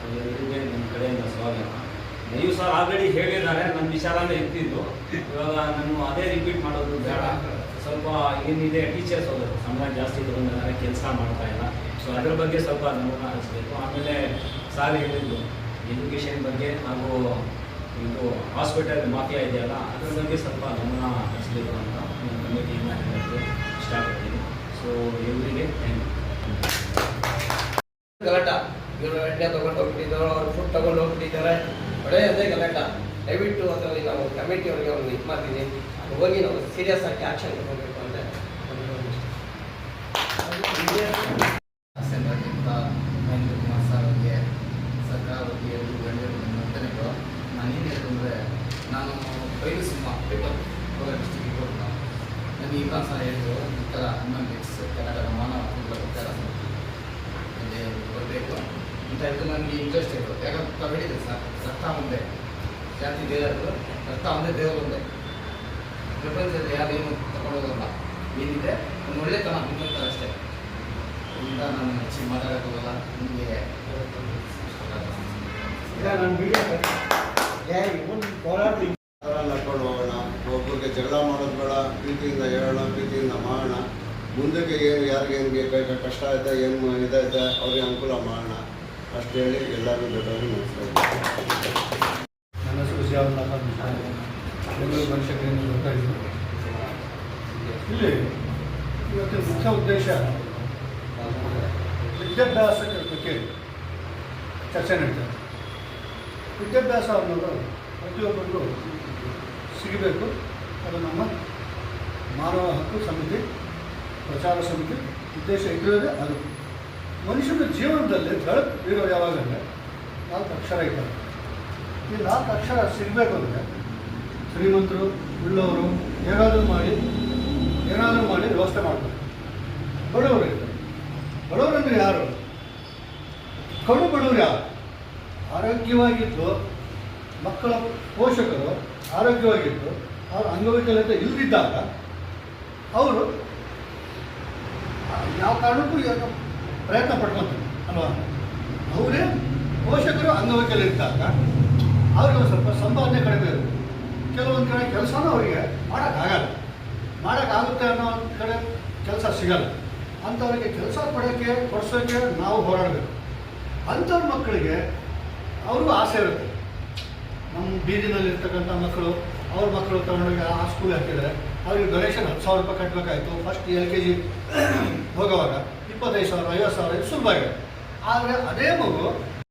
ಎಲ್ಲರಿಗೆ ನನ್ನ ಕಡೆಯಿಂದ ಸ್ವಾಗತ. ನೀವು ಸರ್ ಆಲ್ರೆಡಿ ಹೇಳಿದ್ದಾರೆ, ನನ್ನ ವಿಚಾರನೇ ಇರ್ತಿದ್ದು. ಇವಾಗ ನಾನು ಅದೇ ರಿಪೀಟ್ ಮಾಡೋದು ಬೇಡ. ಸ್ವಲ್ಪ ಏನಿದೆ ಟೀಚರ್ಸ್ ಹೋಗೋದು ಸಂಬಳ ಜಾಸ್ತಿ ತೊಗೊಂಡಿದ್ದಾರೆ, ಕೆಲಸ ಮಾಡ್ತಾ ಇಲ್ಲ. ಸೊ ಅದ್ರ ಬಗ್ಗೆ ಸ್ವಲ್ಪ ಗಮನ ಹರಿಸ್ಬೇಕು. ಆಮೇಲೆ ಸಾರ್ ಹೇಳಿದ್ದು ಎಜುಕೇಷನ್ ಬಗ್ಗೆ ಹಾಗೂ ಇದು ಹಾಸ್ಪಿಟಲ್ ಮಾಫಿಯಾ ಇದೆಯಲ್ಲ ಅದ್ರ ಬಗ್ಗೆ ಸ್ವಲ್ಪ ಗಮನ ಹರಿಸ್ಬೇಕು ಅಂತ ನನ್ನ ಕಮಿಟಿಯಿಂದ ಹೇಳೋಕ್ಕೆ ಇಷ್ಟಪಡ್ತೀನಿ. ಸೊ ಇವರಿಗೆ ಥ್ಯಾಂಕ್ ಯು. ಗಲಾಟ ಇವರು ಎಣ್ಣೆ ತೊಗೊಂಡು ಹೋಗ್ಬಿಟ್ಟಿದ್ದಾರೆ, ಅವ್ರು ಫುಡ್ ತೊಗೊಂಡು ಹೋಗ್ಬಿಟ್ಟಿದ್ದಾರೆ, ಒಳ್ಳೆಯ ಅದೇ ಗಲಾಟ. ದಯವಿಟ್ಟು ಅದರಲ್ಲಿ ನಾವು ಕಮಿಟಿಯವರಿಗೆ ಒಂದು ಇದು ಮಾಡ್ತೀನಿ, ಹೋಗಿ ನಾವು ಸೀರಿಯಸ್ ಆಗಿ ಆ್ಯಕ್ಷನ್ ತಗೋಬೇಕು ಅಂತ ಮಹೇಂದ್ರ ಕುಮಾರ್ ಸರ್ ಅವರಿಗೆ, ಸರ್ಕಾರ ವತಿಯಲ್ಲಿ ಗಣ್ಯರು ವಂದನೆಗಳು. ನಾನೇನು ಹೇಳಿದ್ರೆ, ನಾನು ಬಯಲು ಸಿಂಹ ಪೇಪರ್ ಕೋಲಾರ ಡಿಸ್ಟಿಕ್ ರಿಪೋರ್ಟ್. ನನಗೆ ಈ ಸಹ ಹೇಳಿದ್ರು, ಈ ಥರ 11 ಡೇಟ್ಸ್ ಕರ್ನಾಟಕ ಮಾನವ ಹಕ್ಕುಗಳ ವಿಚಾರ ಸಮಿತಿ ಬರಬೇಕು ಅಂತ ಹೇಳಿದ್ರು. ನನಗೆ ಇಂಟ್ರೆಸ್ಟ್ ಇತ್ತು. ಯಾಕಂದ್ರೆ ತಾವು ಹೇಳಿದೆ ಸರ್, ರಕ್ತ ಒಂದೇ, ಜಾತಿ ದೇವರು, ರಕ್ತ ಒಂದೇ, ದೇವರು ಒಂದೇ. ಪ್ರಪಂಚದಲ್ಲಿ ಯಾರೇನು ತಗೊಂಡೋಗಲ್ಲ, ಏನಿದೆ ಒಂದು ಒಳ್ಳೆತನ ನಿಮ್ಮಂತಾರೆ ಅಷ್ಟೇ. ಇಂದ ನಾನು ಹೆಚ್ಚಿಗೆ ಮಾತಾಡೋಕ್ಕೋಗಲ್ಲ. ನಿಮಗೆ ನಡ್ಕೊಂಡು ಹೋಗೋಣ. ಒಬ್ಬರಿಗೆ ಜಗಳ ಮಾಡೋದು ಬೇಡ, ಪ್ರೀತಿಯಿಂದ ಹೇಳೋಣ, ಪ್ರೀತಿಯಿಂದ ಮಾಡೋಣ. ಮುಂದಕ್ಕೆ ಏನು ಯಾರಿಗೆ ಏನು ಕಷ್ಟ ಆಯ್ತಾ, ಏನು ಇದೈತೆ ಅವ್ರಿಗೆ ಅನುಕೂಲ ಮಾಡೋಣ ಅಷ್ಟು ಹೇಳಿ ಎಲ್ಲರಿಗೂ ದೊಡ್ಡವರು ನಮಸ್ಕಾರ. ನನ್ನ ಹೆಸರು ಶಿವನಾಥ ಬೆಂಗಳೂರು ಮನುಷ್ಯರಿಂದ ಗೊತ್ತಾಗಿದೆ. ಇಲ್ಲಿ ಇವತ್ತಿನ ಮುಖ್ಯ ಉದ್ದೇಶ ವಿದ್ಯಾಭ್ಯಾಸದ ಬಗ್ಗೆ ಚರ್ಚೆ ನಡೀತದೆ. ವಿದ್ಯಾಭ್ಯಾಸ ಅನ್ನೋದು ಪ್ರತಿಯೊಬ್ಬರಿಗೂ ಸಿಗಬೇಕು. ಅದು ನಮ್ಮ ಮಾನವ ಹಕ್ಕು ಸಮಿತಿ, ಪ್ರಚಾರ ಸಮಿತಿ ಉದ್ದೇಶ ಇಟ್ಟಿರೋದೇ ಅದು. ಮನುಷ್ಯನ ಜೀವನದಲ್ಲಿ ಬೆಳಕು ಇರೋ ಯಾವಾಗಂದರೆ 4 ಅಕ್ಷರ ಇದ್ದಾರೆ. ಈ 4 ಅಕ್ಷರ ಸಿಗಬೇಕು ಅಂದರೆ ಶ್ರೀಮಂತರು, ಉಳ್ಳವರು ಏನಾದರೂ ಮಾಡಿ ವ್ಯವಸ್ಥೆ ಮಾಡ್ತಾರೆ. ಬಡವರು ಇದ್ದಾರೆ. ಬಡವರಂದ್ರೆ ಯಾರು? ಕಡು ಬಡವರು ಯಾರು? ಆರೋಗ್ಯವಾಗಿದ್ದು, ಮಕ್ಕಳ ಪೋಷಕರು ಆರೋಗ್ಯವಾಗಿದ್ದು, ಅವರು ಅಂಗವೈಕಲ್ಯತೆ ಇಲ್ಲದಿದ್ದಾಗ ಅವರು ಯಾವ ಕಾರಣಕ್ಕೂ ಪ್ರಯತ್ನ ಪಡ್ಕೊತಾರೆ ಅಲ್ವಾ? ಅವರೇ ಪೋಷಕರು ಅಂಗವೈಕಲ್ಯ ಇದ್ದಾಗ ಅವ್ರಿಗೆ ಸ್ವಲ್ಪ ಸಂಪಾದನೆ ಕಡಿಮೆ ಇರುತ್ತೆ. ಕೆಲವೊಂದು ಕಡೆ ಕೆಲಸನೂ ಅವರಿಗೆ ಮಾಡೋಕ್ಕಾಗುತ್ತೆ ಅನ್ನೋ ಒಂದು ಕಡೆ ಕೆಲಸ ಸಿಗಲ್ಲ. ಅಂಥವ್ರಿಗೆ ಕೆಲಸ ಕೊಡಿಸೋಕ್ಕೆ ನಾವು ಹೋರಾಡಬೇಕು. ಅಂಥವ್ರ ಮಕ್ಕಳಿಗೆ ಅವ್ರಿಗೂ ಆಸೆ ಇರುತ್ತೆ. ನಮ್ಮ ಬೀದಿನಲ್ಲಿರ್ತಕ್ಕಂಥ ಮಕ್ಕಳು, ಅವ್ರ ಮಕ್ಕಳು ತಗೊಂಡೋಗಿ ಆ ಸ್ಕೂಲ್ ಹಾಕಿದರೆ ಅವ್ರಿಗೆ ಡೊನೇಷನ್ 10,000 ರೂಪಾಯಿ ಕಟ್ಟಬೇಕಾಯಿತು. ಫಸ್ಟ್ LKG ಹೋಗೋವಾಗ 25,000 50,000 ಇದು ಸುಲಭ ಆಗಿದೆ. ಆದರೆ ಅದೇ ಮಗು